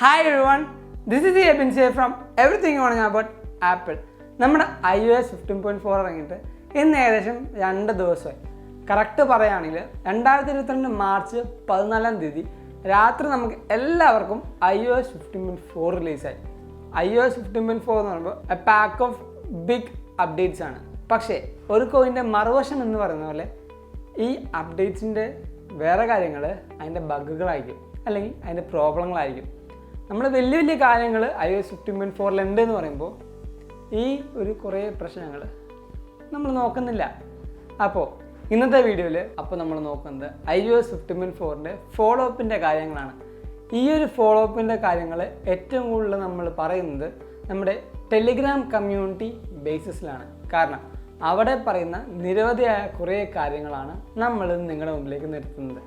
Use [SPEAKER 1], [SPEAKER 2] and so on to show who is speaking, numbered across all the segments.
[SPEAKER 1] Hi everyone, this is Abin from everything you want to know about Apple. നമ്മുടെ iOS 15.4 ഇറങ്ങിയിട്ട് ഇന്ന് ഏകദേശം 2 ദിവസമായി. കറക്റ്റ് പറയുകയാണെങ്കിൽ 2022 മാർച്ച് 14-ാം തീയതി രാത്രി നമുക്ക് എല്ലാവർക്കും iOS 15.4 റിലീസായി. iOS 15.4 എന്ന് പറയുമ്പോൾ a pack of big updates ആണ്. പക്ഷേ ഒരു കോയിൻ്റെ മറുവശം എന്ന് പറയുന്ന പോലെ ഈ അപ്ഡേറ്റ്സിൻ്റെ വേറെ കാര്യങ്ങൾ അതിൻ്റെ ബഗ്ഗുകളായിരിക്കും, അല്ലെങ്കിൽ അതിൻ്റെ പ്രോബ്ലങ്ങളായിരിക്കും. നമ്മൾ വലിയ വലിയ കാര്യങ്ങൾ iOS 15.4 ഉണ്ട് എന്ന് പറയുമ്പോൾ ഈ ഒരു കുറേ പ്രശ്നങ്ങൾ നമ്മൾ നോക്കുന്നില്ല. അപ്പോൾ ഇന്നത്തെ വീഡിയോയിൽ നമ്മൾ നോക്കുന്നത് iOS 15.4 ഫോളോ അപ്പിൻ്റെ കാര്യങ്ങളാണ്. ഈ ഒരു ഫോളോ അപ്പിൻ്റെ കാര്യങ്ങൾ ഏറ്റവും കൂടുതൽ നമ്മൾ പറയുന്നത് നമ്മുടെ ടെലിഗ്രാം കമ്മ്യൂണിറ്റി ബേസിസിലാണ്. കാരണം അവിടെ പറയുന്ന നിരവധിയായ കുറേ കാര്യങ്ങളാണ് നമ്മൾ നിങ്ങളുടെ മുമ്പിലേക്ക് നിർത്തുന്നത്.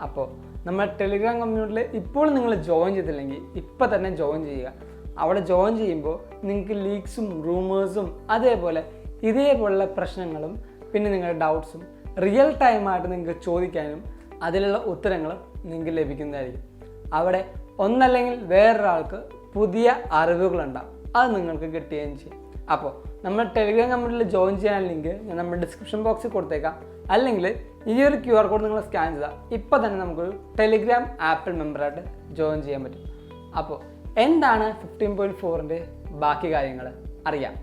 [SPEAKER 1] അപ്പോൾ നമ്മൾ ടെലിഗ്രാം കമ്മ്യൂണിറ്റിയിൽ ഇപ്പോൾ നിങ്ങൾ ജോയിൻ ചെയ്തില്ലെങ്കിൽ ഇപ്പം തന്നെ ജോയിൻ ചെയ്യുക. അവിടെ ജോയിൻ ചെയ്യുമ്പോൾ നിങ്ങൾക്ക് ലീക്സും റൂമേഴ്സും അതേപോലെ ഇതേപോലുള്ള പ്രശ്നങ്ങളും പിന്നെ നിങ്ങളുടെ ഡൗട്ട്സും റിയൽ ടൈമായിട്ട് നിങ്ങൾക്ക് ചോദിക്കാനും അതിലുള്ള ഉത്തരങ്ങളും നിങ്ങൾക്ക് ലഭിക്കുന്നതായിരിക്കും. അവിടെ ഒന്നല്ലെങ്കിൽ വേറൊരാൾക്ക് പുതിയ അറിവുകളുണ്ടാവും, അത് നിങ്ങൾക്ക് കിട്ടുകയും ചെയ്യും. അപ്പോൾ നമ്മൾ ടെലിഗ്രാം കമ്മ്യൂണിറ്റിയിൽ ജോയിൻ ചെയ്യാൻ ലിങ്ക് ഞാൻ നമ്മുടെ ഡിസ്ക്രിപ്ഷൻ ബോക്സിൽ കൊടുത്തേക്കാം. അല്ലെങ്കിൽ ഈ ഒരു QR കോഡ് നിങ്ങൾ സ്കാൻ ചെയ്താൽ ഇപ്പോൾ തന്നെ നമുക്കൊരു ടെലിഗ്രാം ആപ്പിൾ മെമ്പറായിട്ട് ജോയിൻ ചെയ്യാൻ പറ്റും. അപ്പോൾ എന്താണ് 15.4 ബാക്കി കാര്യങ്ങൾ അറിയാം.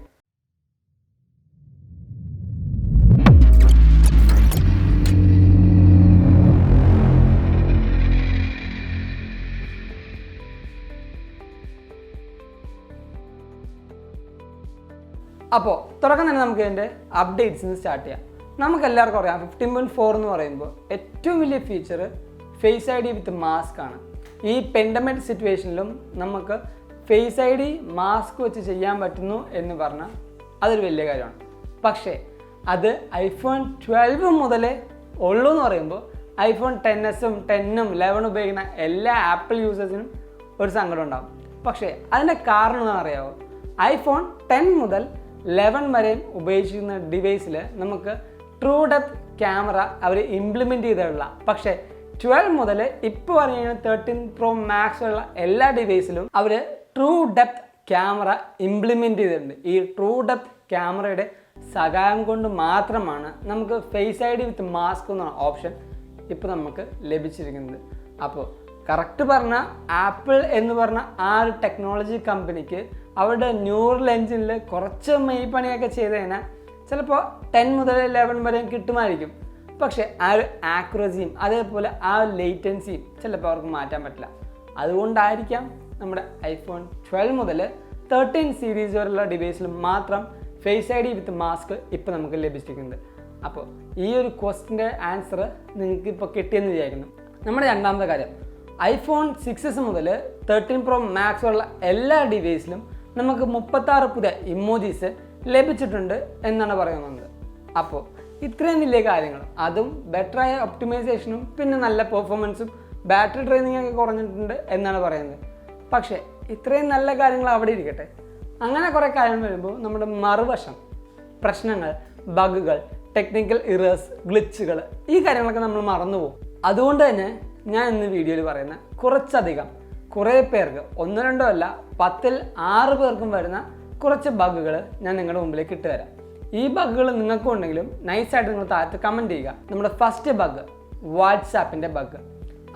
[SPEAKER 1] അപ്പോൾ തുടക്കം തന്നെ നമുക്ക് ഇതിൻ്റെ അപ്ഡേറ്റ്സിന് സ്റ്റാർട്ട് ചെയ്യാം. നമുക്കെല്ലാവർക്കും അറിയാം 15.4 എന്ന് പറയുമ്പോൾ ഏറ്റവും വലിയ ഫീച്ചർ ഫേസ് ID വിത്ത് മാസ്ക് ആണ്. ഈ പെൻഡമിക് സിറ്റുവേഷനിലും നമുക്ക് ഫേസ് ID മാസ്ക് വെച്ച് ചെയ്യാൻ പറ്റുന്നു എന്ന് പറഞ്ഞാൽ അതൊരു വലിയ കാര്യമാണ്. പക്ഷേ അത് iPhone 12 മുതലേ ഉള്ളൂ എന്ന് പറയുമ്പോൾ iPhone 10s 10 11 ഉപയോഗിക്കുന്ന എല്ലാ ആപ്പിൾ യൂസേഴ്സിനും ഒരു സങ്കടം ഉണ്ടാകും. പക്ഷേ അതിൻ്റെ കാരണം എന്താണെന്ന് അറിയാമോ? iPhone 10 മുതൽ 11 വരെയും ഉപയോഗിച്ചിരുന്ന ഡിവൈസിൽ നമുക്ക് ട്രൂ ഡെപ്ത് ക്യാമറ അവർ ഇംപ്ലിമെൻറ്റ് ചെയ്തിട്ടുള്ള, പക്ഷേ 12 മുതൽ ഇപ്പോൾ പറയുന്ന 13 Pro Max ഉള്ള എല്ലാ ഡിവൈസിലും അവർ ട്രൂ ഡെപ്ത് ക്യാമറ ഇംപ്ലിമെൻറ്റ് ചെയ്തിട്ടുണ്ട്. ഈ ട്രൂ ഡെപ്ത് ക്യാമറയുടെ സഹായം കൊണ്ട് മാത്രമാണ് നമുക്ക് ഫേസ് ID വിത്ത് മാസ്ക് എന്ന ഓപ്ഷൻ ഇപ്പോൾ നമുക്ക് ലഭിച്ചിരിക്കുന്നത്. അപ്പോൾ കറക്റ്റ് പറഞ്ഞാൽ ആപ്പിൾ എന്ന് പറഞ്ഞ ആ ഒരു ടെക്നോളജി കമ്പനിക്ക് അവരുടെ ന്യൂറൽ എഞ്ചിനിൽ കുറച്ച് മെയ്പണിയൊക്കെ ചെയ്ത് കഴിഞ്ഞാൽ ചിലപ്പോൾ 10 മുതൽ 11 വരെയും കിട്ടുമായിരിക്കും. പക്ഷേ ആ ഒരു ആക്യുറസിയും അതേപോലെ ആ ഒരു ലേറ്റൻസിയും ചിലപ്പോൾ അവർക്ക് മാറ്റാൻ പറ്റില്ല. അതുകൊണ്ടായിരിക്കാം നമ്മുടെ iPhone 12 മുതൽ 13 സീരീസ് വരെയുള്ള ഡിവൈസിൽ മാത്രം ഫേസ് ID വിത്ത് മാസ്ക് ഇപ്പോൾ നമുക്ക് ലഭിച്ചിരിക്കുന്നത്. അപ്പോൾ ഈ ഒരു ക്വസ്റ്റിൻ്റെ ആൻസർ നിങ്ങൾക്ക് ഇപ്പോൾ കിട്ടിയെന്ന് വിചാരിക്കുന്നു. നമ്മുടെ രണ്ടാമത്തെ കാര്യം, iPhone 6s മുതൽ 13 Pro Max വരെയുള്ള എല്ലാ ഡിവൈസിലും നമുക്ക് 36 പുതിയ ഇമോജീസ് ലഭിച്ചിട്ടുണ്ട് എന്നാണ് പറയുന്നത്. അപ്പോൾ ഇത്രയും വലിയ കാര്യങ്ങൾ, അതും ബെറ്ററായ ഒപ്റ്റിമൈസേഷനും പിന്നെ നല്ല പെർഫോമൻസും ബാറ്ററി ഡ്രെയിനിങ് ഒക്കെ കുറഞ്ഞിട്ടുണ്ട് എന്നാണ് പറയുന്നത്. പക്ഷേ ഇത്രയും നല്ല കാര്യങ്ങൾ അവിടെ ഇരിക്കട്ടെ, അങ്ങനെ കുറേ കാര്യങ്ങൾ വരുമ്പോൾ നമ്മുടെ മറുവശം പ്രശ്നങ്ങൾ, ബഗ്ഗുകൾ, ടെക്നിക്കൽ ഇറേഴ്സ്, ഗ്ലിച്ചുകൾ, ഈ കാര്യങ്ങളൊക്കെ നമ്മൾ മറന്നുപോകും. അതുകൊണ്ട് തന്നെ ഞാൻ ഇന്ന് വീഡിയോയിൽ പറയുന്ന കുറേ പേർക്ക്, 1-2 അല്ല 10-6 പേർക്കും വരുന്ന കുറച്ച് ബഗ്ഗുകൾ ഞാൻ നിങ്ങളുടെ മുമ്പിലേക്ക് ഇട്ടുതരാം. ഈ ബഗ്ഗുകൾ നിങ്ങൾക്കും ഉണ്ടെങ്കിലും നൈസായിട്ട് നിങ്ങൾ താഴത്ത് കമൻറ്റ് ചെയ്യുക. നമ്മുടെ ഫസ്റ്റ് ബഗ്ഗ് വാട്സാപ്പിൻ്റെ ബഗ്ഗ്.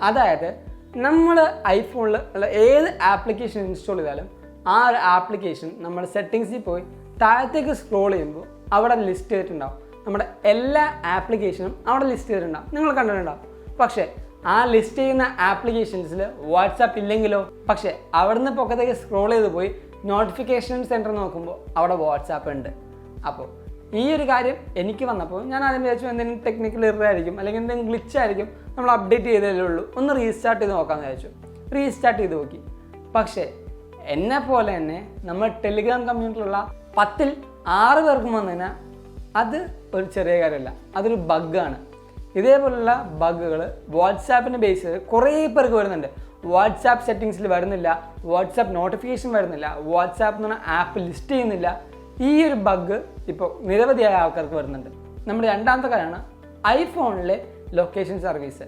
[SPEAKER 1] അതായത് നമ്മൾ ഐഫോണിൽ ഉള്ള ഏത് ആപ്ലിക്കേഷൻ ഇൻസ്റ്റാൾ ചെയ്താലും ആ ഒരു ആപ്ലിക്കേഷൻ നമ്മൾ സെറ്റിങ്സിൽ പോയി താഴത്തേക്ക് സ്ക്രോൾ ചെയ്യുമ്പോൾ അവിടെ ലിസ്റ്റ് ചെയ്തിട്ടുണ്ടാവും. നമ്മുടെ എല്ലാ ആപ്ലിക്കേഷനും അവിടെ ലിസ്റ്റ് ചെയ്തിട്ടുണ്ടാവും, നിങ്ങൾ കണ്ടിട്ടുണ്ടാവും. പക്ഷേ ആ ലിസ്റ്റ് ചെയ്യുന്ന ആപ്ലിക്കേഷൻസിൽ വാട്സാപ്പ് ഇല്ലെങ്കിലോ? പക്ഷേ അവിടെ നിന്ന് പൊക്കത്തേക്ക് സ്ക്രോൾ ചെയ്ത് പോയി നോട്ടിഫിക്കേഷൻ സെൻറ്റർ നോക്കുമ്പോൾ അവിടെ വാട്സാപ്പ് ഉണ്ട്. അപ്പോൾ ഈ ഒരു കാര്യം എനിക്ക് വന്നപ്പോൾ ഞാൻ ആദ്യം വിചാരിച്ചു എന്തെങ്കിലും ടെക്നിക്കൽ എറർ ആയിരിക്കും, അല്ലെങ്കിൽ എന്തെങ്കിലും ഗ്ലിച്ച് ആയിരിക്കും, നമ്മൾ അപ്ഡേറ്റ് ചെയ്തതല്ലേ ഉള്ളൂ, ഒന്ന് റീസ്റ്റാർട്ട് ചെയ്ത് നോക്കാമെന്ന് വിചാരിച്ചു. റീസ്റ്റാർട്ട് ചെയ്ത് നോക്കി. പക്ഷേ എന്നെ പോലെ തന്നെ നമ്മൾ ടെലിഗ്രാം കമ്മ്യൂണിറ്റിയിലുള്ള 10-6 പേർക്കും വന്നു കഴിഞ്ഞാൽ അത് ഒരു ചെറിയ കാര്യമല്ല, അതൊരു ബഗ്ഗാണ്. ഇതേപോലുള്ള ബഗ്ഗുകൾ വാട്സാപ്പിനെ ബേസ് ചെയ്ത് കുറേ പേർക്ക് വരുന്നുണ്ട്. വാട്സാപ്പ് സെറ്റിങ്സിൽ വരുന്നില്ല, വാട്സാപ്പ് നോട്ടിഫിക്കേഷൻ വരുന്നില്ല, വാട്സാപ്പ് എന്ന് പറഞ്ഞ ആപ്പ് ലിസ്റ്റ് ചെയ്യുന്നില്ല. ഈ ഒരു ബഗ്ഗ് ഇപ്പോൾ നിരവധിയായ ആൾക്കാർക്ക് വരുന്നുണ്ട്. നമ്മുടെ രണ്ടാമത്തെ കാര്യമാണ് ഐഫോണിലെ ലൊക്കേഷൻ സർവീസ്.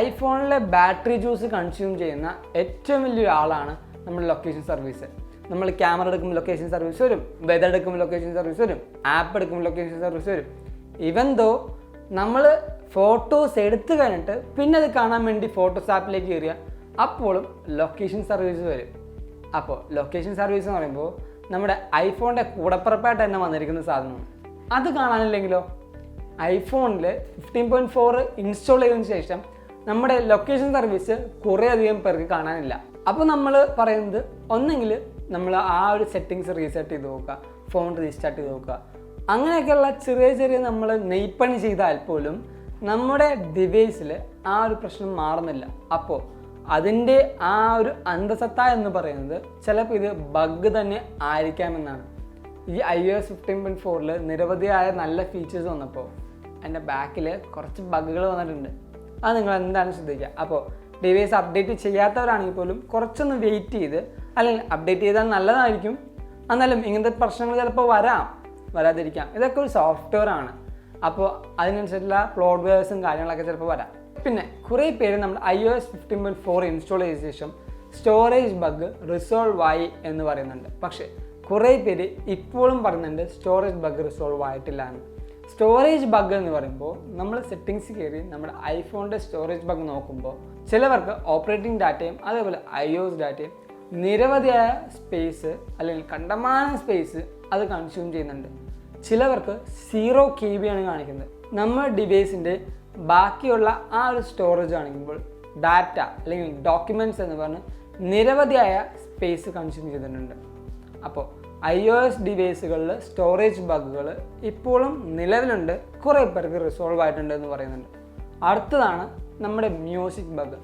[SPEAKER 1] ഐഫോണിലെ ബാറ്ററി ജ്യൂസ് കൺസ്യൂം ചെയ്യുന്ന ഏറ്റവും വലിയൊരു ആളാണ് നമ്മുടെ ലൊക്കേഷൻ സർവീസ്. നമ്മൾ ക്യാമറ എടുക്കുമ്പോൾ ലൊക്കേഷൻ സർവീസ് വരും, വെതർ എടുക്കുമ്പോൾ ലൊക്കേഷൻ സർവീസ് വരും, ആപ്പ് എടുക്കുമ്പോൾ ലൊക്കേഷൻ സർവീസ് വരും. ഇവൻ ദോ നമ്മൾ ഫോട്ടോസ് എടുത്തു കഴിഞ്ഞിട്ട് പിന്നെ അത് കാണാൻ വേണ്ടി ഫോട്ടോസ് ആപ്പിലേക്ക് കയറിയാൽ അപ്പോഴും ലൊക്കേഷൻ സർവീസ് വരും. അപ്പോൾ ലൊക്കേഷൻ സർവീസ് എന്ന് പറയുമ്പോൾ നമ്മുടെ ഐഫോണിൻ്റെ കൂടപ്പിറപ്പായിട്ട് തന്നെ വന്നിരിക്കുന്ന സാധനമാണ്. അത് കാണാനില്ലെങ്കിലോ, ഐഫോണിൽ 15.4 ഇൻസ്റ്റാൾ ചെയ്തതിന് ശേഷം നമ്മുടെ ലൊക്കേഷൻ സർവീസ് കുറേയധികം പേർക്ക് കാണാനില്ല. അപ്പോൾ നമ്മൾ പറയുന്നത് ഒന്നെങ്കിൽ നമ്മൾ ആ ഒരു സെറ്റിങ്സ് റീസെറ്റ് ചെയ്ത് നോക്കുക, ഫോൺ റീസ്റ്റാർട്ട് ചെയ്ത് നോക്കുക. അങ്ങനെയൊക്കെയുള്ള ചെറിയ ചെറിയ നമ്മൾ നെയ്പ്പണി ചെയ്താൽ പോലും നമ്മുടെ ഡിവൈസിൽ ആ ഒരു പ്രശ്നം മാറുന്നില്ല. അപ്പോൾ അതിൻ്റെ ആ ഒരു അന്തസത്ത എന്ന് പറയുന്നത് ചിലപ്പോൾ ഇത് ബഗ് തന്നെ ആയിരിക്കാമെന്നാണ്. ഈ iOS 15.4 നിരവധിയായ നല്ല ഫീച്ചേഴ്സ് വന്നപ്പോൾ എൻ്റെ ബാക്കിൽ കുറച്ച് ബഗ്ഗുകൾ വന്നിട്ടുണ്ട്. അത് നിങ്ങൾ എന്താണ് ശ്രദ്ധിക്കുക. അപ്പോൾ ഡിവൈസ് അപ്ഡേറ്റ് ചെയ്യാത്തവരാണെങ്കിൽ പോലും കുറച്ചൊന്ന് വെയിറ്റ് ചെയ്ത്, അല്ലെങ്കിൽ അപ്ഡേറ്റ് ചെയ്താൽ നല്ലതായിരിക്കും. എന്നാലും ഇങ്ങനത്തെ പ്രശ്നങ്ങൾ ചിലപ്പോൾ വരാതിരിക്കാം. ഇതൊക്കെ ഒരു സോഫ്റ്റ്വെയർ ആണ്. അപ്പോൾ അതിനനുസരിച്ചുള്ള പ്ലോട്ട്വെയർസും കാര്യങ്ങളൊക്കെ ചിലപ്പോൾ വരാം. പിന്നെ കുറേ പേര് നമ്മുടെ iOS 15.4 ഇൻസ്റ്റാൾ ചെയ്ത ശേഷം സ്റ്റോറേജ് ബഗ് റിസോൾവ് ആയി എന്ന് പറയുന്നുണ്ട്. പക്ഷേ കുറേ പേര് ഇപ്പോഴും പറയുന്നുണ്ട് സ്റ്റോറേജ് ബഗ് റിസോൾവ് ആയിട്ടില്ല എന്ന്. സ്റ്റോറേജ് ബഗ് എന്ന് പറയുമ്പോൾ നമ്മൾ സെറ്റിങ്സ് കയറി നമ്മുടെ ഐഫോണിൻ്റെ സ്റ്റോറേജ് ബഗ് നോക്കുമ്പോൾ ചിലവർക്ക് ഓപ്പറേറ്റിംഗ് ഡാറ്റയും അതേപോലെ iOS ഡാറ്റയും നിരവധിയായ സ്പേസ് അല്ലെങ്കിൽ കണ്ടമാനം സ്പേസ് അത് കൺസ്യൂം ചെയ്യുന്നുണ്ട്. ചിലവർക്ക് 0 KB ആണ് കാണിക്കുന്നത്. നമ്മുടെ ഡിവൈസിൻ്റെ ബാക്കിയുള്ള ആ ഒരു സ്റ്റോറേജ് ആണെങ്കിൽ ഡാറ്റ അല്ലെങ്കിൽ ഡോക്യുമെൻറ്റ്സ് എന്ന് പറഞ്ഞ് നിരവധിയായ സ്പേസ് കൺസ്യൂം ചെയ്തിട്ടുണ്ട്. അപ്പോൾ iOS ഡിവൈസുകളിൽ സ്റ്റോറേജ് ബഗ്ഗുകൾ ഇപ്പോഴും നിലവിലുണ്ട്, കുറേ പേർക്ക് റിസോൾവ് ആയിട്ടുണ്ട് എന്ന് പറയുന്നുണ്ട്. അടുത്തതാണ് നമ്മുടെ മ്യൂസിക് ബഗ്.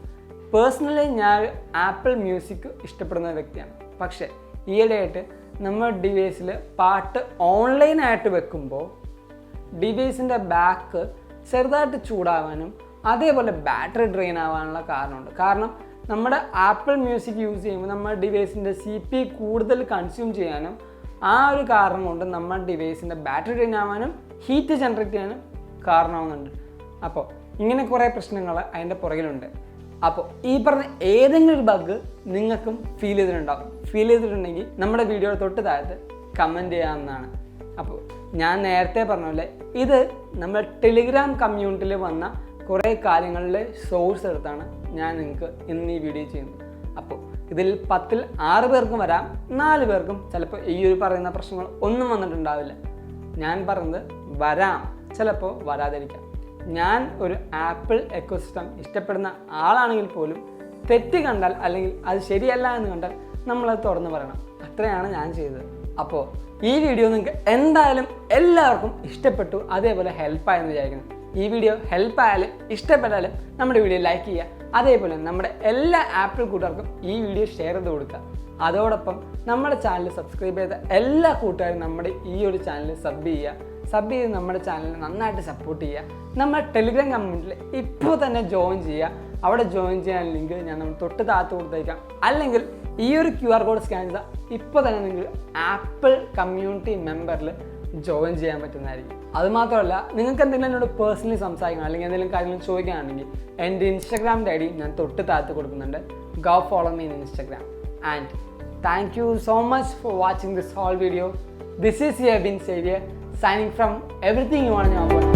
[SPEAKER 1] പേഴ്സണലി ഞാൻ ആപ്പിൾ മ്യൂസിക് ഇഷ്ടപ്പെടുന്ന വ്യക്തിയാണ്. പക്ഷേ ഈയിടെയായിട്ട് നമ്മുടെ ഡിവൈസിൽ പാട്ട് ഓൺലൈനായിട്ട് വെക്കുമ്പോൾ ഡിവൈസിൻ്റെ ബാക്ക് ചെറുതായിട്ട് ചൂടാവാനും അതേപോലെ ബാറ്ററി ഡ്രെയിൻ ആവാനുള്ള കാരണമുണ്ട്. കാരണം നമ്മുടെ ആപ്പിൾ മ്യൂസിക് യൂസ് ചെയ്യുമ്പോൾ നമ്മുടെ ഡിവൈസിൻ്റെ CPU കൂടുതൽ കൺസ്യൂം ചെയ്യാനും ആ ഒരു കാരണം കൊണ്ട് നമ്മുടെ ഡിവൈസിൻ്റെ ബാറ്ററി ഡ്രെയിൻ ആവാനും ഹീറ്റ് ജനറേറ്റ് ചെയ്യാനും കാരണമാകുന്നുണ്ട്. അപ്പോൾ ഇങ്ങനെ കുറേ പ്രശ്നങ്ങൾ അതിൻ്റെ പുറകിലുണ്ട്. അപ്പോൾ ഈ പറഞ്ഞ ഏതെങ്കിലും ഒരു ബഗ് നിങ്ങൾക്കും ഫീൽ ചെയ്തിട്ടുണ്ടെങ്കിൽ നമ്മുടെ വീഡിയോയുടെ തൊട്ട് താഴത്ത് കമൻറ്റ് ചെയ്യാവുന്നതാണ്. അപ്പോൾ ഞാൻ നേരത്തെ പറഞ്ഞ പോലെ ഇത് നമ്മുടെ ടെലിഗ്രാം കമ്മ്യൂണിറ്റിയിൽ വന്ന കുറേ കാര്യങ്ങളിലെ സോഴ്സ് എടുത്താണ് ഞാൻ നിങ്ങൾക്ക് ഇന്ന് ഈ വീഡിയോ ചെയ്യുന്നത്. അപ്പോൾ ഇതിൽ 10ൽ 6 പേർക്കും വരാം, 4 പേർക്കും ചിലപ്പോൾ ഈ ഒരു പറയുന്ന പ്രശ്നങ്ങൾ ഒന്നും വന്നിട്ടുണ്ടാവില്ല. ഞാൻ പറയുന്നത് വരാം, ചിലപ്പോൾ വരാതിരിക്കാം. ഞാൻ ഒരു ആപ്പിൾ എക്കോസിസ്റ്റം ഇഷ്ടപ്പെടുന്ന ആളാണെങ്കിൽ പോലും തെറ്റ് കണ്ടാൽ അല്ലെങ്കിൽ അത് ശരിയല്ല എന്ന് കണ്ടാൽ നമ്മളത് തുറന്ന് പറയണം. അത്രയാണ് ഞാൻ ചെയ്തത്. അപ്പോൾ ഈ വീഡിയോ നിങ്ങൾക്ക് എന്തായാലും എല്ലാവർക്കും ഇഷ്ടപ്പെട്ടു, അതേപോലെ ഹെൽപ്പായെന്ന് വിചാരിക്കുന്നു. ഈ വീഡിയോ ഹെൽപ്പായാലും ഇഷ്ടപ്പെട്ടാലും നമ്മുടെ വീഡിയോ ലൈക്ക് ചെയ്യുക. അതേപോലെ നമ്മുടെ എല്ലാ ആപ്പിൾ കൂട്ടുകാർക്കും ഈ വീഡിയോ ഷെയർ ചെയ്ത് കൊടുക്കുക. അതോടൊപ്പം നമ്മുടെ ചാനൽ സബ്സ്ക്രൈബ് ചെയ്ത എല്ലാ കൂട്ടുകാരും നമ്മുടെ ഈ ഒരു ചാനൽ സബ് ചെയ്ത് നമ്മുടെ ചാനലിനെ നന്നായിട്ട് സപ്പോർട്ട് ചെയ്യുക. നമ്മുടെ ടെലിഗ്രാം കമ്മ്യൂണിറ്റിയിൽ ഇപ്പോൾ തന്നെ ജോയിൻ ചെയ്യുക. അവിടെ ജോയിൻ ചെയ്യാൻ ലിങ്ക് ഞാൻ നമ്മൾ തൊട്ട് താഴത്ത് കൊടുത്തേക്കാം. അല്ലെങ്കിൽ ഈ ഒരു QR കോഡ് സ്കാൻ ചെയ്താൽ ഇപ്പോൾ തന്നെ നിങ്ങൾക്ക് ആപ്പിൾ കമ്മ്യൂണിറ്റി മെമ്പറിൽ ജോയിൻ ചെയ്യാൻ പറ്റുന്നതായിരിക്കും. അതുമാത്രമല്ല, നിങ്ങൾക്ക് എന്തെങ്കിലും എന്നോട് പേഴ്സണലി സംസാരിക്കണം അല്ലെങ്കിൽ എന്തെങ്കിലും കാര്യങ്ങൾ ചോദിക്കുകയാണെങ്കിൽ എൻ്റെ ഇൻസ്റ്റാഗ്രാമിൻ്റെ ID ഞാൻ തൊട്ട് താഴത്ത് കൊടുക്കുന്നുണ്ട്. Go follow me in Instagram. And thank you so much for watching this whole video. This is Abin, Xavier, signing from everything you want to know about